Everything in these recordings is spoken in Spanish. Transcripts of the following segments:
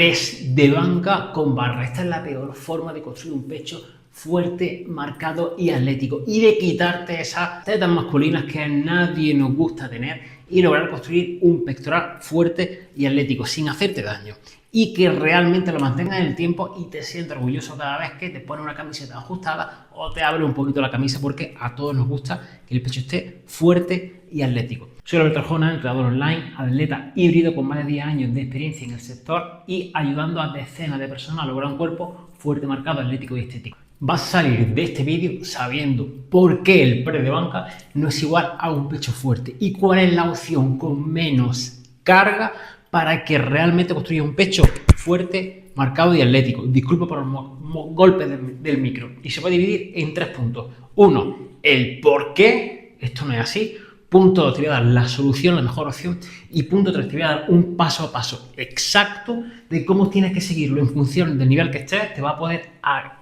press de banca con barra. Esta es la peor forma de construir un pecho fuerte, marcado y atlético, y de quitarte esas tetas masculinas que a nadie nos gusta tener y lograr construir un pectoral fuerte y atlético sin hacerte daño, y que realmente lo mantengas en el tiempo y te sientas orgulloso cada vez que te pones una camiseta ajustada o te abre un poquito la camisa, porque a todos nos gusta que el pecho esté fuerte y atlético. Soy Alberto Arjona, entrenador online, atleta híbrido con más de 10 años de experiencia en el sector y ayudando a decenas de personas a lograr un cuerpo fuerte, marcado, atlético y estético. Vas a salir de este vídeo sabiendo por qué el press de banca no es igual a un pecho fuerte y cuál es la opción con menos carga para que realmente construya un pecho fuerte, marcado y atlético. Disculpa por los golpes del micro. Y se puede dividir en 3 puntos. 1, el por qué esto no es así. Punto 2, te voy a dar la solución, la mejor opción. Y punto 3, te voy a dar un paso a paso exacto de cómo tienes que seguirlo en función del nivel que estés. Te va a poder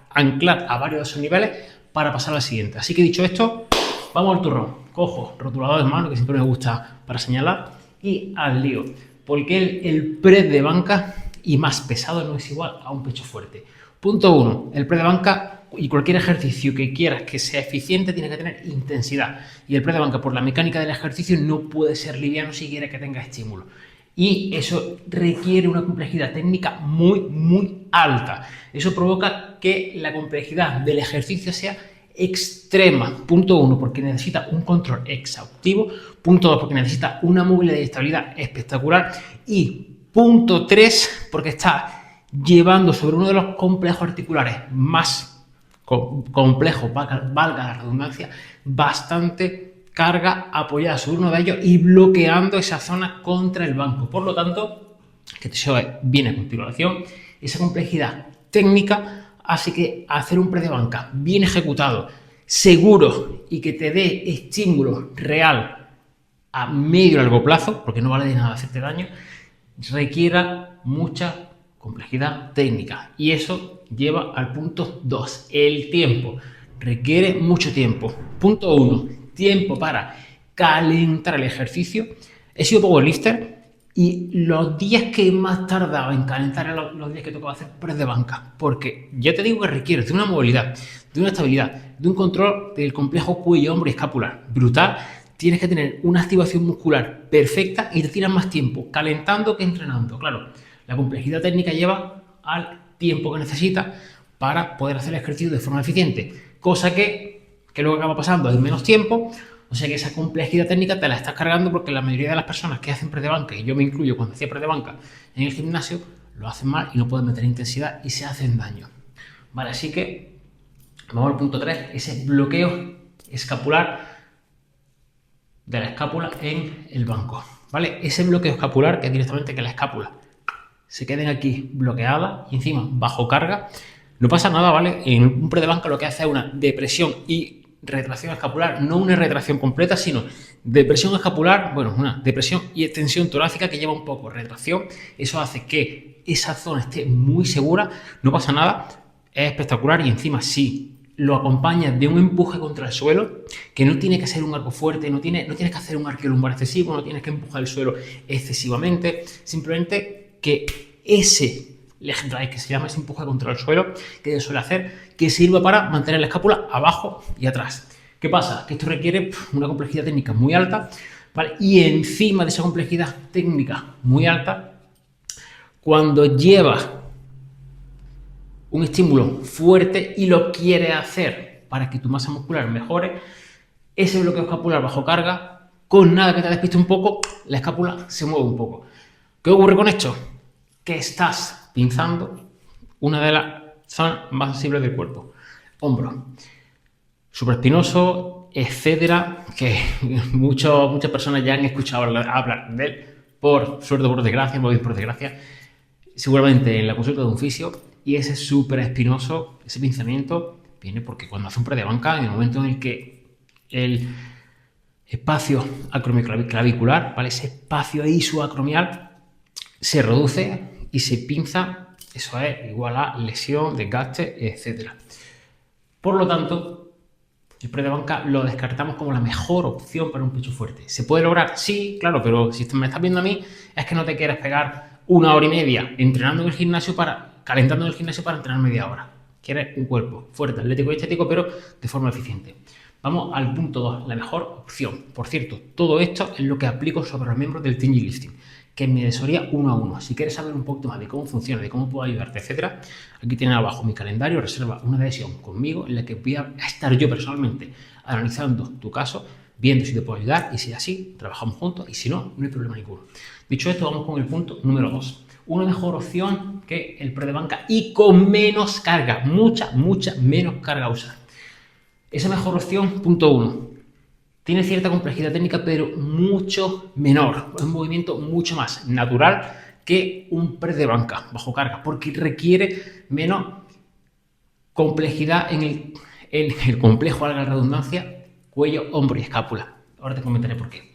anclar a varios de esos niveles para pasar al siguiente. Así que dicho esto, vamos al turrón. Cojo rotulador en mano, que siempre me gusta para señalar, y al lío. Porque el press de banca y más pesado no es igual a un pecho fuerte. Punto 1, el press de banca y cualquier ejercicio que quieras que sea eficiente tiene que tener intensidad. Y el press de banca, por la mecánica del ejercicio, no puede ser liviano si quiere que tenga estímulo. Y eso requiere una complejidad técnica muy alta. Eso provoca que la complejidad del ejercicio sea extrema. Punto 1, porque necesita un control exhaustivo. Punto 2, porque necesita una movilidad y estabilidad espectacular. Y punto 3, porque está llevando sobre uno de los complejos articulares más complejos, valga la redundancia, bastante carga apoyada sobre uno de ellos y bloqueando esa zona contra el banco. Por lo tanto, que eso viene a continuación, esa complejidad técnica hace que hacer un press de banca bien ejecutado, seguro y que te dé estímulo real a medio y largo plazo, porque no vale de nada hacerte daño, requiera mucha complejidad técnica. Y eso lleva al punto 2, el tiempo. Requiere mucho tiempo. Punto 1, tiempo para calentar el ejercicio. He sido powerlifter y los días que más tardaba en calentar eran los días que tocaba hacer press de banca, porque ya te digo que requiere de una movilidad, de una estabilidad, de un control del complejo cuello, hombro y escapular brutal. Tienes que tener una activación muscular perfecta y te tiras más tiempo calentando que entrenando. Claro, la complejidad técnica lleva al tiempo que necesitas para poder hacer el ejercicio de forma eficiente, cosa que luego acaba pasando en menos tiempo. O sea que esa complejidad técnica te la estás cargando, porque la mayoría de las personas que hacen press de banca, y yo me incluyo cuando hacía press de banca en el gimnasio, lo hacen mal y no pueden meter intensidad y se hacen daño. Vale, así que vamos al punto 3, ese bloqueo escapular de la escápula en el banco. ¿Vale? Ese bloqueo escapular, que es directamente que la escápula se queden aquí bloqueada y encima bajo carga, no pasa nada, ¿vale? En un press de banca lo que hace es una depresión y retracción escapular, no una retracción completa, sino depresión escapular, bueno, una depresión y extensión torácica que lleva un poco retracción. Eso hace que esa zona esté muy segura, no pasa nada, es espectacular. Y encima si lo acompañas de un empuje contra el suelo, que no tiene que ser un arco fuerte, no tienes que hacer un arqueo lumbar excesivo, no tienes que empujar el suelo excesivamente, simplemente que ese leg drive, que se llama ese empuje contra el suelo, que se suele hacer, que sirva para mantener la escápula abajo y atrás. ¿Qué pasa? Que esto requiere una complejidad técnica muy alta, ¿vale? Y encima de esa complejidad técnica muy alta, cuando llevas un estímulo fuerte y lo quieres hacer para que tu masa muscular mejore, ese bloqueo escapular bajo carga, con nada que te despiste un poco, la escápula se mueve un poco. ¿Qué ocurre con esto? Que estás pinzando una de las zonas más sensibles del cuerpo, hombro, supraespinoso, etcétera, que muchas personas ya han escuchado hablar de él, por suerte o por desgracia, muy bien por desgracia, seguramente en la consulta de un fisio. Y ese supraespinoso, ese pinzamiento, viene porque cuando hace un press de banca, en el momento en el que el espacio acromioclavicular, ¿vale? Ese espacio ahí subacromial se reduce y se pinza, eso es igual a lesión, desgaste, etc. Por lo tanto, el press de banca lo descartamos como la mejor opción para un pecho fuerte. ¿Se puede lograr? Sí, claro, pero si me estás viendo a mí, es que no te quieres pegar 1 hora y media entrenando en el gimnasio calentando en el gimnasio para entrenar media hora. Quieres un cuerpo fuerte, atlético y estético, pero de forma eficiente. Vamos al punto 2, la mejor opción. Por cierto, todo esto es lo que aplico sobre los miembros del Team Lifting, que es mi asesoría 1 a 1. Si quieres saber un poquito más de cómo funciona, de cómo puedo ayudarte, etcétera, aquí tienes abajo mi calendario, reserva una sesión conmigo en la que voy a estar yo personalmente analizando tu caso, viendo si te puedo ayudar y si es así, trabajamos juntos y si no, no hay problema ninguno. Dicho esto, vamos con el punto número 2. Una mejor opción que el press de banca y con menos carga, mucha menos carga a usar. Esa mejor opción, punto 1, tiene cierta complejidad técnica, pero mucho menor. Es un movimiento mucho más natural que un press de banca bajo carga, porque requiere menos complejidad en el complejo, valga la redundancia, cuello, hombro y escápula. Ahora te comentaré por qué.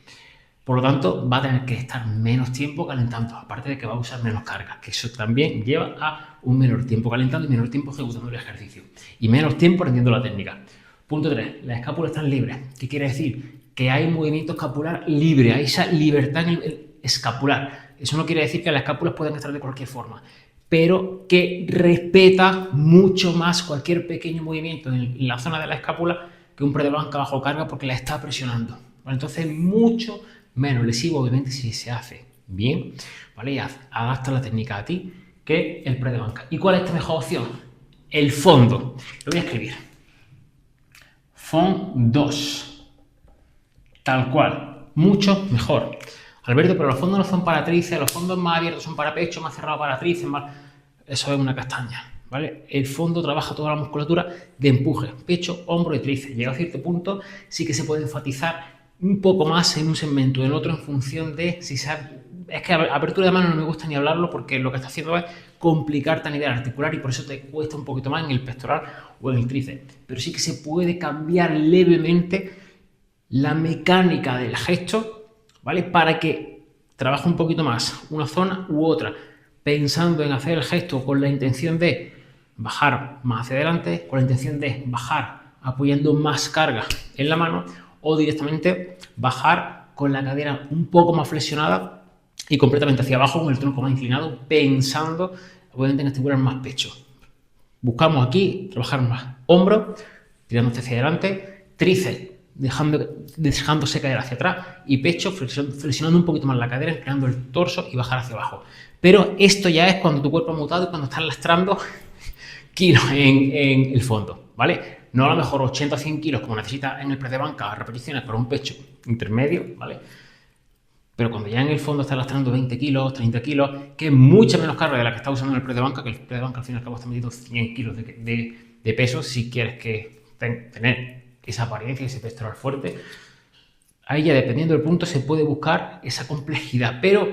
Por lo tanto, va a tener que estar menos tiempo calentando, aparte de que va a usar menos carga, que eso también lleva a un menor tiempo calentando y menor tiempo ejecutando el ejercicio. Y menos tiempo aprendiendo la técnica. Punto 3. Las escápulas están libres. ¿Qué quiere decir? Que hay movimiento escapular libre, hay esa libertad en el escapular. Eso no quiere decir que las escápulas puedan estar de cualquier forma, pero que respeta mucho más cualquier pequeño movimiento en la zona de la escápula que un press de banca bajo carga porque la está presionando. ¿Vale? Entonces, mucho menos lesivo, obviamente, si se hace bien, ¿vale? Y adapta la técnica a ti que el press de banca. ¿Y cuál es esta mejor opción? El fondo. Lo voy a escribir. FON2. Tal cual. Mucho mejor. Alberto, pero los fondos no son para tríceps, los fondos más abiertos son para pecho, más cerrados para tríceps, más... Eso es una castaña, ¿vale? El fondo trabaja toda la musculatura de empuje, pecho, hombro y tríceps. Llega a cierto punto, sí que se puede enfatizar un poco más en un segmento o en otro en función de si se... Es que apertura de mano no me gusta ni hablarlo porque lo que está haciendo es complicarte a nivel articular y por eso te cuesta un poquito más en el pectoral o en el tríceps. Pero sí que se puede cambiar levemente la mecánica del gesto, ¿vale? Para que trabaje un poquito más una zona u otra, pensando en hacer el gesto con la intención de bajar más hacia adelante, con la intención de bajar apoyando más carga en la mano o directamente bajar con la cadera un poco más flexionada y completamente hacia abajo con el tronco más inclinado, pensando obviamente en estimular más pecho. Buscamos aquí trabajar más hombro, tirándose hacia adelante, tríceps, dejándose caer hacia atrás y pecho, flexionando un poquito más la cadera, inclinando el torso y bajar hacia abajo. Pero esto ya es cuando tu cuerpo ha mutado y cuando estás lastrando kilos en el fondo, ¿vale? No a lo mejor 80 o 100 kilos como necesitas en el press de banca, repeticiones para un pecho intermedio, ¿vale? Pero cuando ya en el fondo estás lastrando 20 kilos, 30 kilos, que es mucha menos carga de la que estás usando en el press de banca, que el press de banca al fin y al cabo está metiendo 100 kilos de peso si quieres tener esa apariencia, ese pectoral fuerte. Ahí ya dependiendo del punto se puede buscar esa complejidad, pero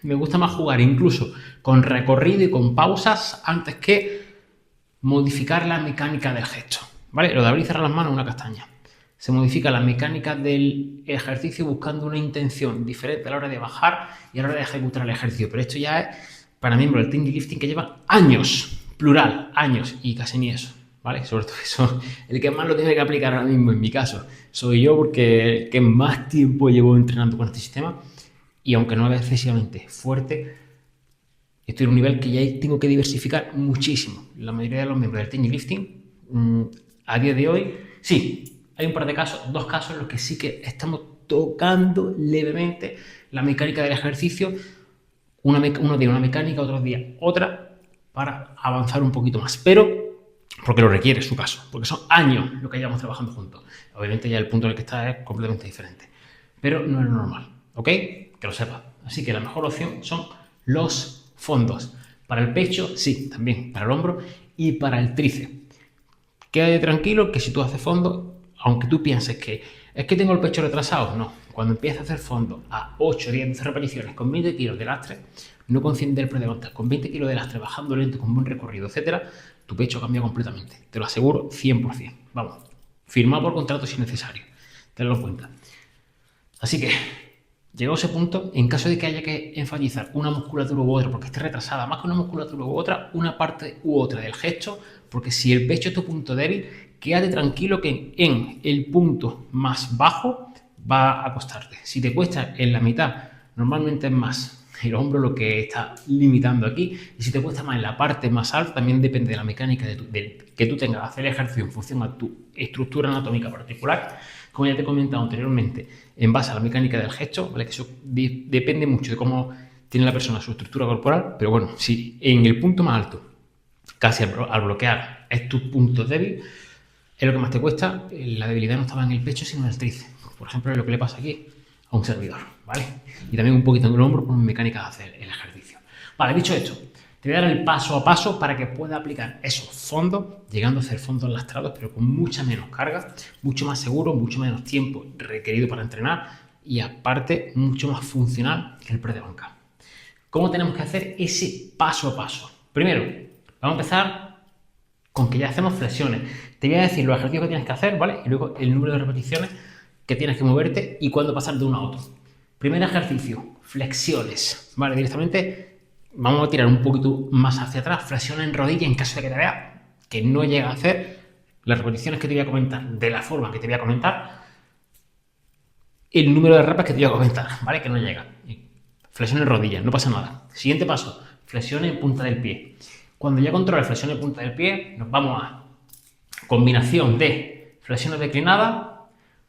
me gusta más jugar incluso con recorrido y con pausas antes que modificar la mecánica del gesto, ¿vale? Lo de abrir y cerrar las manos es una castaña. Se modifica la mecánica del ejercicio buscando una intención diferente a la hora de bajar y a la hora de ejecutar el ejercicio. Pero esto ya es para miembros del Team Lifting que llevan años, plural, años y casi ni eso, ¿vale? Sobre todo eso, el que más lo tiene que aplicar ahora mismo en mi caso soy yo porque el que más tiempo llevo entrenando con este sistema y aunque no es excesivamente fuerte, estoy en un nivel que ya tengo que diversificar muchísimo. La mayoría de los miembros del Team Lifting a día de hoy, sí, hay un par de casos, 2 casos en los que sí que estamos tocando levemente la mecánica del ejercicio, uno día una mecánica, otro día otra, para avanzar un poquito más, pero porque lo requiere su caso, porque son años lo que llevamos trabajando juntos. Obviamente ya el punto en el que está es completamente diferente, pero no es lo normal, ¿ok? Que lo sepas. Así que la mejor opción son los fondos. Para el pecho, sí, también, para el hombro y para el tríceps. Quédate tranquilo que si tú haces fondo, aunque tú pienses que es que tengo el pecho retrasado, no. Cuando empiezas a hacer fondo a 8, 10, 12 repeticiones con 20 kilos de lastre, no consciente del press de banca, con 20 kilos de lastre, bajando lento, con buen recorrido, etcétera, tu pecho cambia completamente. Te lo aseguro 100%. Vamos, firma por contrato si es necesario. Tenlo en cuenta. Así que, llegado a ese punto, en caso de que haya que enfatizar una musculatura u otra porque esté retrasada, más que una musculatura u otra, una parte u otra del gesto, porque si el pecho es tu punto débil, quédate tranquilo que en el punto más bajo va a costarte. Si te cuesta en la mitad, normalmente es más el hombro lo que está limitando aquí. Y si te cuesta más en la parte más alta, también depende de la mecánica que tú tengas de hacer el ejercicio en función a tu estructura anatómica particular. Como ya te he comentado anteriormente, en base a la mecánica del gesto, ¿vale? Que eso depende mucho de cómo tiene la persona su estructura corporal, pero bueno, si en el punto más alto, casi al bloquear, es tu punto débil, es lo que más te cuesta. La debilidad no estaba en el pecho, sino en el tríceps. Por ejemplo, es lo que le pasa aquí a un servidor, ¿vale? Y también un poquito en el hombro por mecánica de hacer el ejercicio. Vale, dicho esto, te voy a dar el paso a paso para que puedas aplicar esos fondos, llegando a hacer fondos lastrados, pero con mucha menos carga, mucho más seguro, mucho menos tiempo requerido para entrenar y aparte mucho más funcional que el press de banca. ¿Cómo tenemos que hacer ese paso a paso? Primero, vamos a empezar con que ya hacemos flexiones. Te voy a decir los ejercicios que tienes que hacer, ¿vale? Y luego el número de repeticiones que tienes que moverte y cuándo pasar de uno a otro. Primer ejercicio, flexiones, ¿vale? Directamente vamos a tirar un poquito más hacia atrás, flexión en rodilla en caso de que te veas que no llega a hacer las repeticiones que te voy a comentar de la forma que te voy a comentar, el número de reps que te voy a comentar, ¿vale? Que no llega. Flexión en rodillas, no pasa nada. Siguiente paso, flexión en punta del pie. Cuando ya controles flexión en punta del pie, nos vamos a combinación de flexiones declinadas,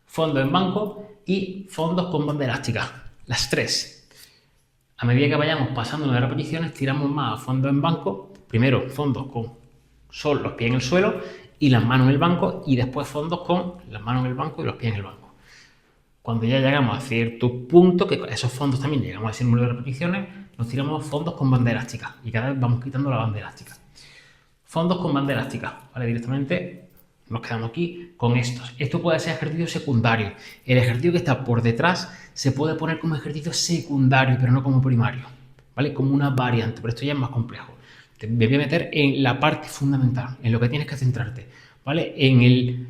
fondo en banco y fondos con banda elástica. Las tres. A medida que vayamos pasando de repeticiones, tiramos más a fondo en banco. Primero fondos con los pies en el suelo y las manos en el banco, y después fondos con las manos en el banco y los pies en el banco. Cuando ya llegamos a cierto punto, que esos fondos también llegamos a ese número de repeticiones, nos tiramos fondos con banda elástica y cada vez vamos quitando la banda elástica. Fondos con banda elástica, ¿vale? Directamente nos quedamos aquí con estos. Esto puede ser ejercicio secundario. El ejercicio que está por detrás se puede poner como ejercicio secundario, pero no como primario, ¿vale? Como una variante, pero esto ya es más complejo. Me voy a meter en la parte fundamental, en lo que tienes que centrarte, ¿vale? En el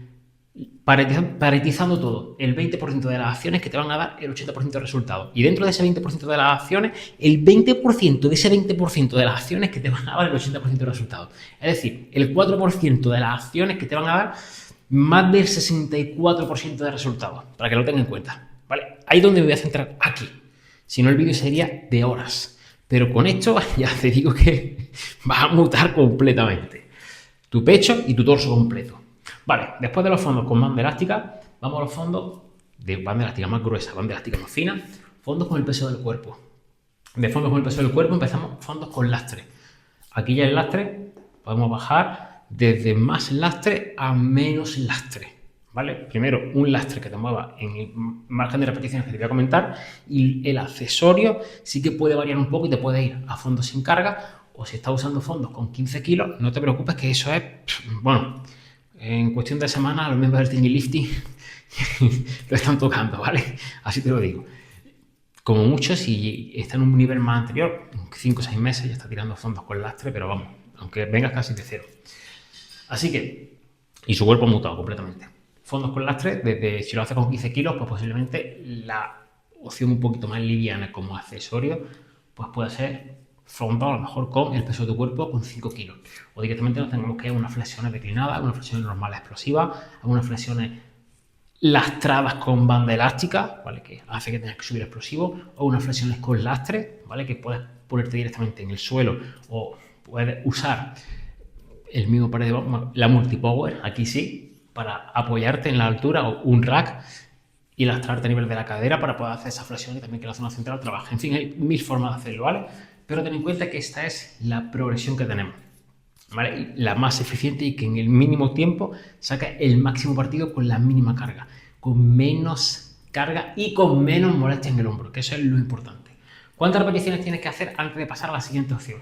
paretizando todo, el 20% de las acciones que te van a dar el 80% de resultados. Y dentro de ese 20% de las acciones, el 20% de ese 20% de las acciones que te van a dar el 80% de resultados. Es decir, el 4% de las acciones que te van a dar más del 64% de resultados, para que lo tengan en cuenta, ¿vale? Ahí es donde me voy a centrar aquí. Si no, el vídeo sería de horas. Pero con esto ya te digo que vas a mutar completamente tu pecho y tu torso completo. Vale, después de los fondos con banda elástica, vamos a los fondos de banda elástica más gruesa, banda elástica más fina, fondos con el peso del cuerpo. De fondos con el peso del cuerpo empezamos fondos con lastre. Aquí ya el lastre podemos bajar desde más lastre a menos lastre, ¿vale? Primero un lastre que te mueva en el margen de repeticiones que te voy a comentar, y el accesorio sí que puede variar un poco y te puede ir a fondos sin carga, o si estás usando fondos con 15 kilos, no te preocupes que eso es, bueno, en cuestión de semanas los miembros del Tiny Lifting lo están tocando, ¿vale? Así te lo digo. Como mucho, si está en un nivel más anterior, 5 o 6 meses ya está tirando fondos con lastre, pero vamos, aunque vengas casi de cero. Así que, y su cuerpo mutado completamente. Fondos con lastre, desde si lo haces con 15 kilos, pues posiblemente la opción un poquito más liviana como accesorio, pues puede ser fondo a lo mejor con el peso de tu cuerpo con 5 kilos. O directamente nos tenemos que ir a unas flexiones declinadas, unas flexiones normales explosivas, a unas flexiones lastradas con banda elástica, ¿vale? Que hace que tengas que subir explosivo, o unas flexiones con lastre, ¿vale? Que puedes ponerte directamente en el suelo, o puedes usar el mismo pared de la multipower, aquí sí, para apoyarte en la altura, o un rack y lastrarte a nivel de la cadera para poder hacer esa flexión y también que la zona central trabaje. En fin, hay 1000 formas de hacerlo, ¿vale? Pero ten en cuenta que esta es la progresión que tenemos, ¿vale? La más eficiente y que en el mínimo tiempo saca el máximo partido con la mínima carga, con menos carga y con menos molestia en el hombro, que eso es lo importante. ¿Cuántas repeticiones tienes que hacer antes de pasar a la siguiente opción?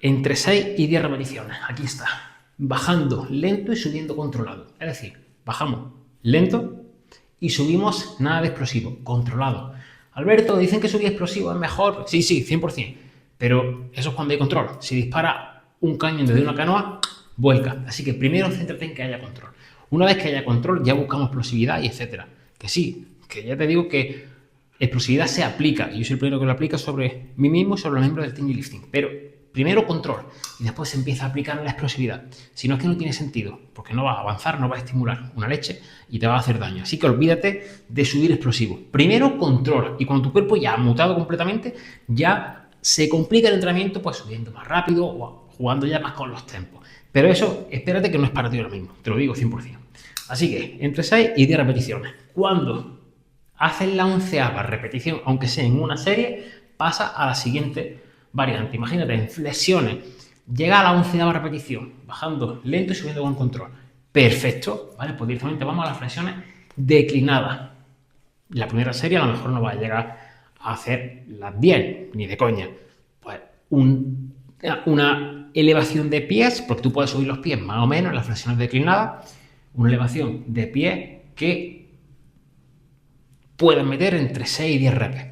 Entre 6 y 10 repeticiones, aquí está, bajando lento y subiendo controlado. Es decir, bajamos lento y subimos nada de explosivo, controlado. Alberto, dicen que subir explosivo es mejor. Sí, 100%. Pero eso es cuando hay control. Si dispara un cañón desde una canoa, vuelca. Así que primero céntrate en que haya control. Una vez que haya control, ya buscamos explosividad y etcétera. Que sí, que ya te digo que explosividad se aplica. Yo soy el primero que lo aplica sobre mí mismo y sobre los miembros del Tiny Lifting. Pero primero control y después se empieza a aplicar la explosividad. Si no, es que no tiene sentido, porque no vas a avanzar, no vas a estimular una leche y te va a hacer daño. Así que olvídate de subir explosivo. Primero controla, y cuando tu cuerpo ya ha mutado completamente, ya se complica el entrenamiento pues subiendo más rápido o jugando ya más con los tempos. Pero eso, espérate que no es para ti ahora mismo, te lo digo 100%. Así que entre 6 y 10 repeticiones. Cuando haces la 11ª repetición, aunque sea en una serie, pasa a la siguiente variante. Imagínate, en flexiones, llega a la 11ª repetición, bajando lento y subiendo con control. Perfecto, ¿vale? Pues directamente vamos a las flexiones declinadas. La primera serie a lo mejor no va a llegar a hacer las 10, ni de coña. Pues una elevación de pies, porque tú puedes subir los pies más o menos en las flexiones declinadas, una elevación de pies que puedes meter entre 6 y 10 reps,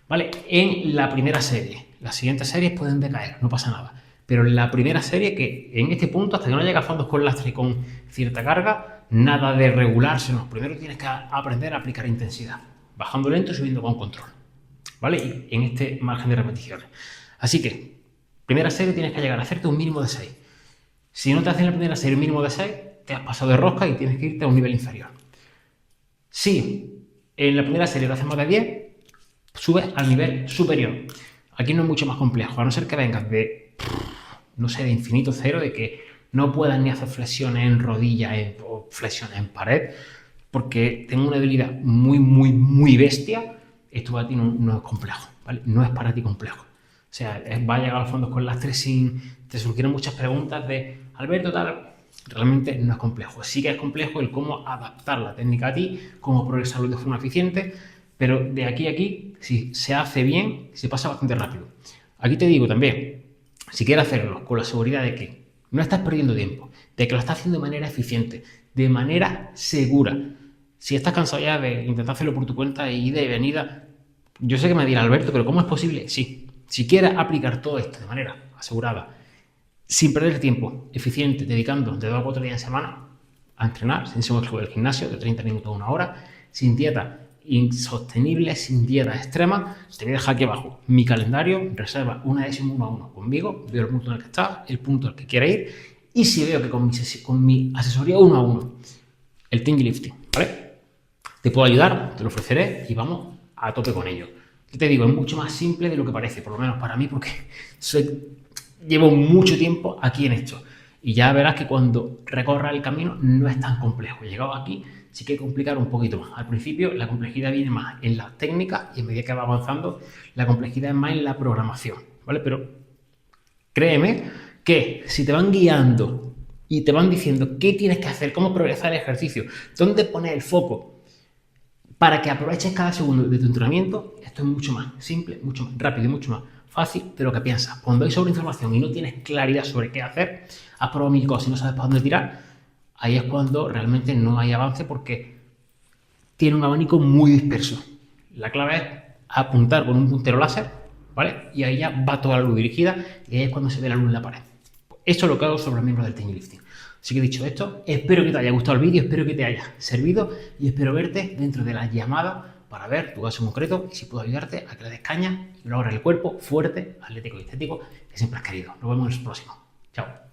¿vale? En la primera serie. Las siguientes series pueden decaer, no pasa nada. Pero en la primera serie, que en este punto, hasta que no llegas a fondos con lastre y con cierta carga, nada de regularse, no. Primero tienes que aprender a aplicar intensidad, bajando lento y subiendo con control, ¿vale? Y en este margen de repeticiones. Así que, primera serie tienes que llegar a hacerte un mínimo de 6. Si no te haces en la primera serie un mínimo de 6, te has pasado de rosca y tienes que irte a un nivel inferior. Si en la primera serie te haces más de 10, subes al nivel superior. Aquí no es mucho más complejo, a no ser que vengas de, no sé, de infinito cero, de que no puedas ni hacer flexiones en rodillas o flexiones en pared, porque tengo una debilidad muy bestia. Esto para ti no es complejo, ¿vale? No es para ti complejo. O sea, va a llegar a los fondos con lastres sin... Te surgieron muchas preguntas de, Alberto, tal... Realmente no es complejo. Sí que es complejo el cómo adaptar la técnica a ti, cómo progresarlo de forma eficiente, pero de aquí a aquí, si se hace bien, se pasa bastante rápido. Aquí te digo también, si quieres hacerlo con la seguridad de que no estás perdiendo tiempo, de que lo estás haciendo de manera eficiente, de manera segura. Si estás cansado ya de intentar hacerlo por tu cuenta y ida y venida, yo sé que me dirá Alberto, pero ¿cómo es posible? Sí, si quieres aplicar todo esto de manera asegurada, sin perder tiempo, eficiente, dedicando de 2 a 4 días en semana a entrenar, sin ser el gimnasio, de 30 minutos a 1 hora, sin dieta insostenible, sin dieta extrema, te voy a dejar aquí abajo mi calendario, reserva una sesión 1 a 1 conmigo, veo el punto en el que estás, el punto al que quieres ir, y si veo que con mi asesoría 1 a 1, el Thingy Lifting, ¿vale? Te puedo ayudar, te lo ofreceré y vamos a tope con ello. ¿Qué te digo? Es mucho más simple de lo que parece, por lo menos para mí, porque llevo mucho tiempo aquí en esto. Y ya verás que cuando recorras el camino no es tan complejo. Llegado aquí sí que hay que complicar un poquito más. Al principio la complejidad viene más en las técnicas y a medida que va avanzando la complejidad es más en la programación, ¿vale? Pero créeme que si te van guiando y te van diciendo qué tienes que hacer, cómo progresar el ejercicio, dónde poner el foco para que aproveches cada segundo de tu entrenamiento, esto es mucho más simple, mucho más rápido y mucho más fácil de lo que piensas. Cuando hay sobreinformación y no tienes claridad sobre qué hacer, has probado 1000 cosas y no sabes para dónde tirar, ahí es cuando realmente no hay avance porque tiene un abanico muy disperso. La clave es apuntar con un puntero láser, ¿vale? Y ahí ya va toda la luz dirigida y ahí es cuando se ve la luz en la pared. Esto es lo que hago sobre los miembros del Thingy Lifting. Así que dicho esto, espero que te haya gustado el vídeo, espero que te haya servido y espero verte dentro de la llamada para ver tu caso en concreto y si puedo ayudarte a que le des caña y logres el cuerpo fuerte, atlético y estético que siempre has querido. Nos vemos en el próximo. Chao.